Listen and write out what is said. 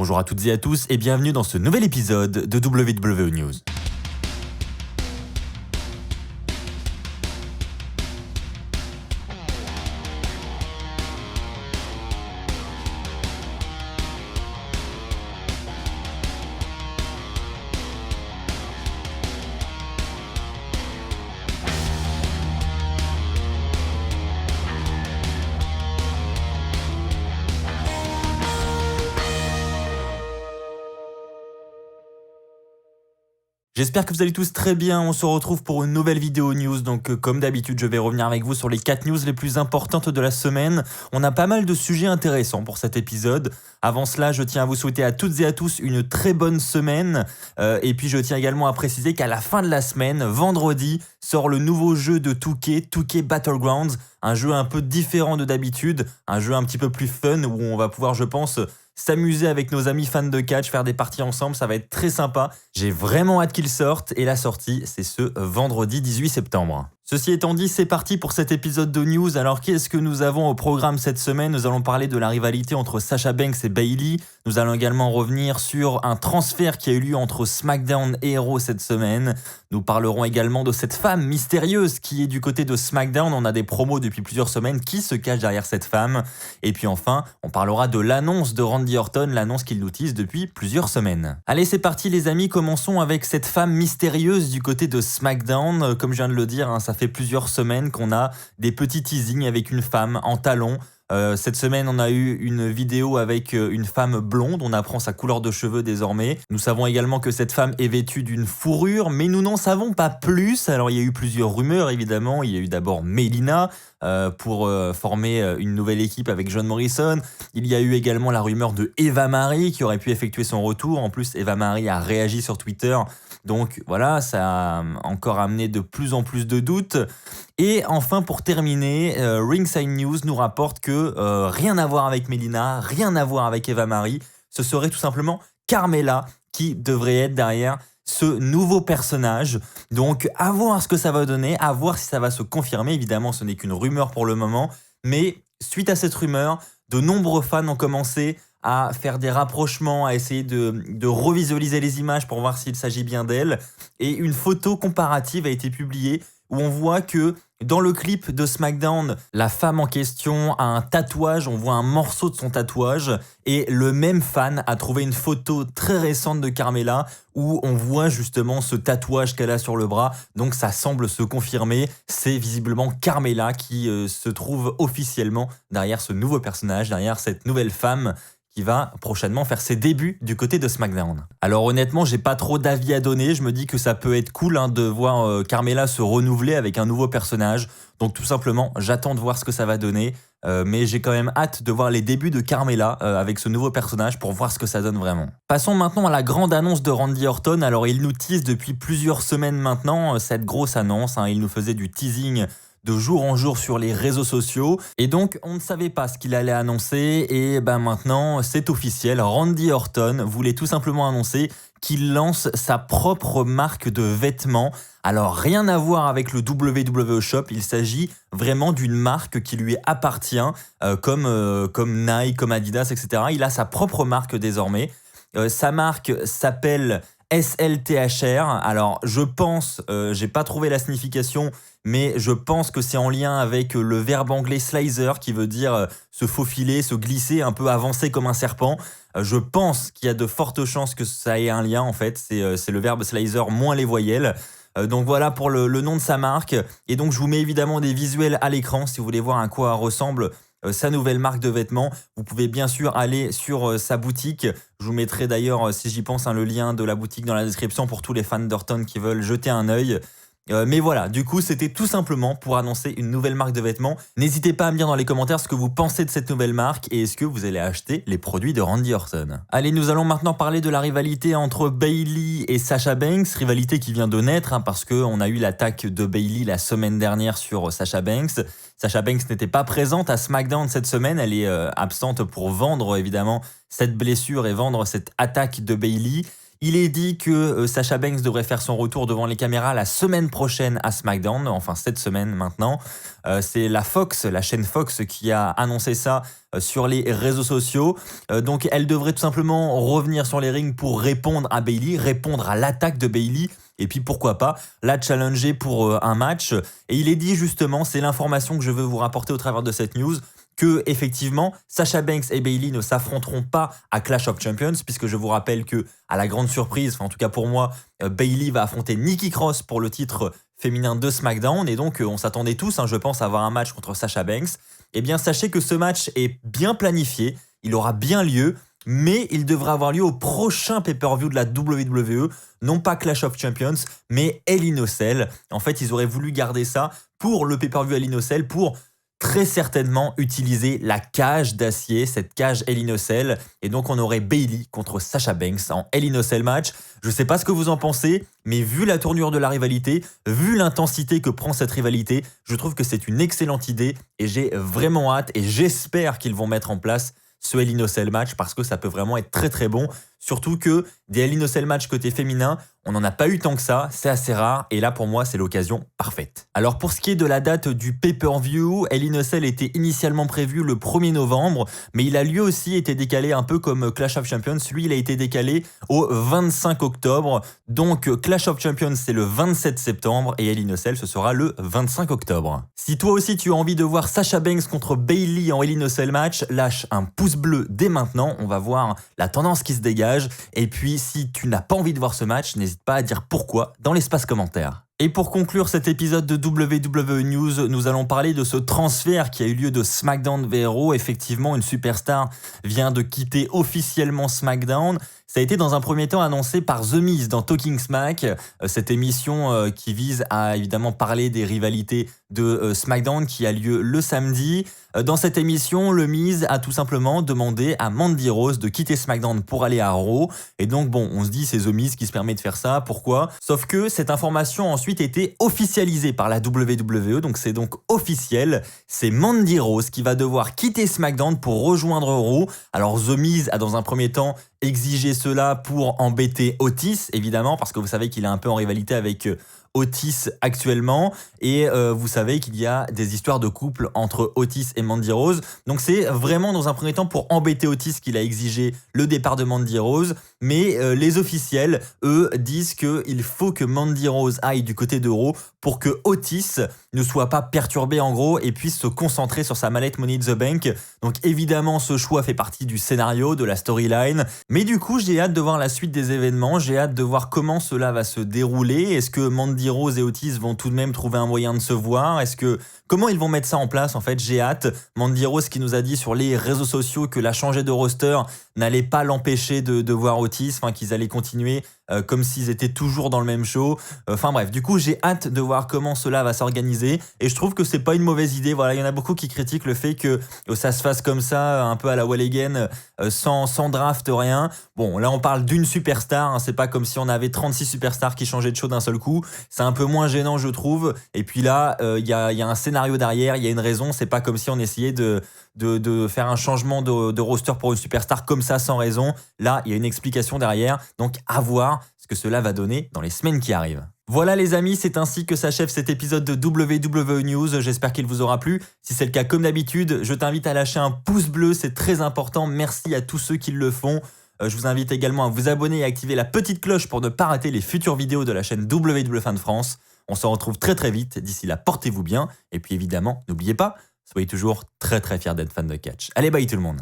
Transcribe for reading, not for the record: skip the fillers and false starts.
Bonjour à toutes et à tous et bienvenue dans ce nouvel épisode de WWE News. J'espère que vous allez tous très bien, on se retrouve pour une nouvelle vidéo news, donc comme d'habitude je vais revenir avec vous sur les 4 news les plus importantes de la semaine. On a pas mal de sujets intéressants pour cet épisode. Avant cela, je tiens à vous souhaiter à toutes et à tous une très bonne semaine, et puis je tiens également à préciser qu'à la fin de la semaine, vendredi, sort le nouveau jeu de 2K Battlegrounds, un jeu un peu différent de d'habitude, un jeu un petit peu plus fun où on va pouvoir, je pense, s'amuser avec nos amis fans de catch, faire des parties ensemble, ça va être très sympa. J'ai vraiment hâte qu'il sorte et la sortie, c'est ce vendredi 18 septembre. Ceci étant dit, c'est parti pour cet épisode de news. Alors qu'est-ce que nous avons au programme cette semaine? Nous allons parler de la rivalité entre Sasha Banks et Bayley. Nous allons également revenir sur un transfert qui a eu lieu entre SmackDown et Raw cette semaine. Nous parlerons également de cette femme mystérieuse qui est du côté de SmackDown. On a des promos depuis plusieurs semaines. Qui se cache derrière cette femme? Et puis enfin, on parlera de l'annonce de Randy Orton, l'annonce qu'il nous tease depuis plusieurs semaines. Allez, c'est parti les amis, commençons avec cette femme mystérieuse du côté de SmackDown. Comme je viens de le dire, ça fait plusieurs semaines qu'on a des petits teasings avec une femme en talons. Cette semaine, on a eu une vidéo avec une femme blonde. On apprend sa couleur de cheveux désormais. Nous savons également que cette femme est vêtue d'une fourrure, mais nous n'en savons pas plus. Alors, il y a eu plusieurs rumeurs, évidemment. Il y a eu d'abord Melina pour former une nouvelle équipe avec John Morrison. Il y a eu également la rumeur de Eva Marie qui aurait pu effectuer son retour. En plus, Eva Marie a réagi sur Twitter. Donc voilà, ça a encore amené de plus en plus de doutes. Et enfin, pour terminer, Ringside News nous rapporte que rien à voir avec Melina, rien à voir avec Eva Marie. Ce serait tout simplement Carmella qui devrait être derrière ce nouveau personnage. Donc à voir ce que ça va donner, à voir si ça va se confirmer. Évidemment, ce n'est qu'une rumeur pour le moment. Mais suite à cette rumeur, de nombreux fans ont commencé à faire des rapprochements, à essayer de revisualiser les images pour voir s'il s'agit bien d'elle. Et une photo comparative a été publiée où on voit que dans le clip de SmackDown, la femme en question a un tatouage, on voit un morceau de son tatouage et le même fan a trouvé une photo très récente de Carmella où on voit justement ce tatouage qu'elle a sur le bras. Donc ça semble se confirmer, c'est visiblement Carmella qui se trouve officiellement derrière ce nouveau personnage, derrière cette nouvelle femme qui va prochainement faire ses débuts du côté de SmackDown. Alors honnêtement, j'ai pas trop d'avis à donner, je me dis que ça peut être cool de voir Carmella se renouveler avec un nouveau personnage. Donc tout simplement, j'attends de voir ce que ça va donner, mais j'ai quand même hâte de voir les débuts de Carmella avec ce nouveau personnage pour voir ce que ça donne vraiment. Passons maintenant à la grande annonce de Randy Orton. Alors il nous tease depuis plusieurs semaines maintenant cette grosse annonce, il nous faisait du teasing de jour en jour sur les réseaux sociaux. Et donc, on ne savait pas ce qu'il allait annoncer. Et maintenant, c'est officiel. Randy Orton voulait tout simplement annoncer qu'il lance sa propre marque de vêtements. Alors, rien à voir avec le WWE Shop. Il s'agit vraiment d'une marque qui lui appartient, comme Nike, comme Adidas, etc. Il a sa propre marque désormais. Sa marque s'appelle SLTHR. Alors, je pense, j'ai pas trouvé la signification, mais je pense que c'est en lien avec le verbe anglais slicer qui veut dire se faufiler, se glisser, un peu avancer comme un serpent. Je pense qu'il y a de fortes chances que ça ait un lien en fait. C'est le verbe slicer moins les voyelles. Donc voilà pour le nom de sa marque. Et donc je vous mets évidemment des visuels à l'écran si vous voulez voir à quoi ressemble sa nouvelle marque de vêtements. Vous pouvez bien sûr aller sur sa boutique. Je vous mettrai d'ailleurs, si j'y pense, le lien de la boutique dans la description pour tous les fans d'Orton qui veulent jeter un œil. Mais voilà, du coup, c'était tout simplement pour annoncer une nouvelle marque de vêtements. N'hésitez pas à me dire dans les commentaires ce que vous pensez de cette nouvelle marque et est-ce que vous allez acheter les produits de Randy Orton. Allez, nous allons maintenant parler de la rivalité entre Bayley et Sasha Banks, rivalité qui vient de naître parce qu'on a eu l'attaque de Bayley la semaine dernière sur Sasha Banks. Sasha Banks n'était pas présente à SmackDown cette semaine, elle est absente pour vendre évidemment cette blessure et vendre cette attaque de Bayley. Il est dit que Sasha Banks devrait faire son retour devant les caméras la semaine prochaine à SmackDown, enfin cette semaine maintenant. C'est la Fox, la chaîne Fox qui a annoncé ça sur les réseaux sociaux. Donc elle devrait tout simplement revenir sur les rings pour répondre à Bayley, répondre à l'attaque de Bayley. Et puis pourquoi pas la challenger pour un match. Et il est dit justement, c'est l'information que je veux vous rapporter au travers de cette news, que effectivement Sasha Banks et Bayley ne s'affronteront pas à Clash of Champions, puisque je vous rappelle que, à la grande surprise, enfin en tout cas pour moi, Bayley va affronter Nikki Cross pour le titre féminin de SmackDown, et donc on s'attendait tous, je pense, à avoir un match contre Sasha Banks. Eh bien sachez que ce match est bien planifié, il aura bien lieu, mais il devra avoir lieu au prochain pay-per-view de la WWE, non pas Clash of Champions, mais Hell in a Cell. En fait, ils auraient voulu garder ça pour le pay-per-view Hell in a Cell, pour très certainement utiliser la cage d'acier, cette cage Hell in a Cell, et donc on aurait Bayley contre Sasha Banks en Hell in a Cell match. Je sais pas ce que vous en pensez, mais vu la tournure de la rivalité, vu l'intensité que prend cette rivalité, je trouve que c'est une excellente idée, et j'ai vraiment hâte, et j'espère qu'ils vont mettre en place ce Hell in a Cell match, parce que ça peut vraiment être très très bon. Surtout que des Hell in a Cell match côté féminin, on n'en a pas eu tant que ça, c'est assez rare, et là pour moi c'est l'occasion parfaite. Alors pour ce qui est de la date du pay-per-view, Hell in a Cell était initialement prévu le 1er novembre, mais il a lui aussi été décalé un peu comme Clash of Champions, lui il a été décalé au 25 octobre, donc Clash of Champions c'est le 27 septembre, et Hell in a Cell ce sera le 25 octobre. Si toi aussi tu as envie de voir Sasha Banks contre Bayley en Hell in a Cell match, lâche un pouce bleu dès maintenant, on va voir la tendance qui se dégage. Et puis, si tu n'as pas envie de voir ce match, n'hésite pas à dire pourquoi dans l'espace commentaire. Et pour conclure cet épisode de WWE News, nous allons parler de ce transfert qui a eu lieu de SmackDown vers Raw. Effectivement, une superstar vient de quitter officiellement SmackDown. Ça a été dans un premier temps annoncé par The Miz dans Talking Smack, cette émission qui vise à évidemment parler des rivalités de SmackDown qui a lieu le samedi. Dans cette émission, le Miz a tout simplement demandé à Mandy Rose de quitter SmackDown pour aller à Raw. Et donc bon, on se dit c'est The Miz qui se permet de faire ça, pourquoi? Sauf que cette information a ensuite été officialisée par la WWE, donc c'est donc officiel. C'est Mandy Rose qui va devoir quitter SmackDown pour rejoindre Raw. Alors The Miz a dans un premier temps exigé cela pour embêter Otis, évidemment, parce que vous savez qu'il est un peu en rivalité avec Otis actuellement, et vous savez qu'il y a des histoires de couple entre Otis et Mandy Rose, donc c'est vraiment dans un premier temps pour embêter Otis qu'il a exigé le départ de Mandy Rose, mais les officiels, eux, disent qu'il faut que Mandy Rose aille du côté de Raw pour que Otis ne soit pas perturbé en gros et puisse se concentrer sur sa mallette Money in the Bank. Donc évidemment ce choix fait partie du scénario, de la storyline, mais du coup j'ai hâte de voir la suite des événements, j'ai hâte de voir comment cela va se dérouler. Est-ce que Mandy Rose et Otis vont tout de même trouver un moyen de se voir? Comment ils vont mettre ça en place? En fait, j'ai hâte. Mandy Rose qui nous a dit sur les réseaux sociaux que la changée de roster n'allait pas l'empêcher de voir Otis, qu'ils allaient continuer comme s'ils étaient toujours dans le même show. Enfin bref, du coup j'ai hâte de voir comment cela va s'organiser, et je trouve que c'est pas une mauvaise idée. Voilà, il y en a beaucoup qui critiquent le fait que ça se fasse comme ça, un peu à la Wall Again, sans draft, rien. Bon, là on parle d'une superstar, c'est pas comme si on avait 36 superstars qui changeaient de show d'un seul coup. C'est un peu moins gênant, je trouve. Et puis là, il y a un scénario derrière, il y a une raison. C'est pas comme si on essayait de faire un changement de roster pour une superstar comme ça sans raison. Là, il y a une explication derrière, donc à voir ce que cela va donner dans les semaines qui arrivent. Voilà les amis, c'est ainsi que s'achève cet épisode de WWE News, j'espère qu'il vous aura plu. Si c'est le cas, comme d'habitude, je t'invite à lâcher un pouce bleu, c'est très important, merci à tous ceux qui le font. Je vous invite également à vous abonner et à activer la petite cloche pour ne pas rater les futures vidéos de la chaîne WWE Fan France. On se retrouve très très vite, d'ici là portez-vous bien, et puis évidemment, n'oubliez pas, soyez toujours très très fiers d'être fan de catch. Allez, bye tout le monde.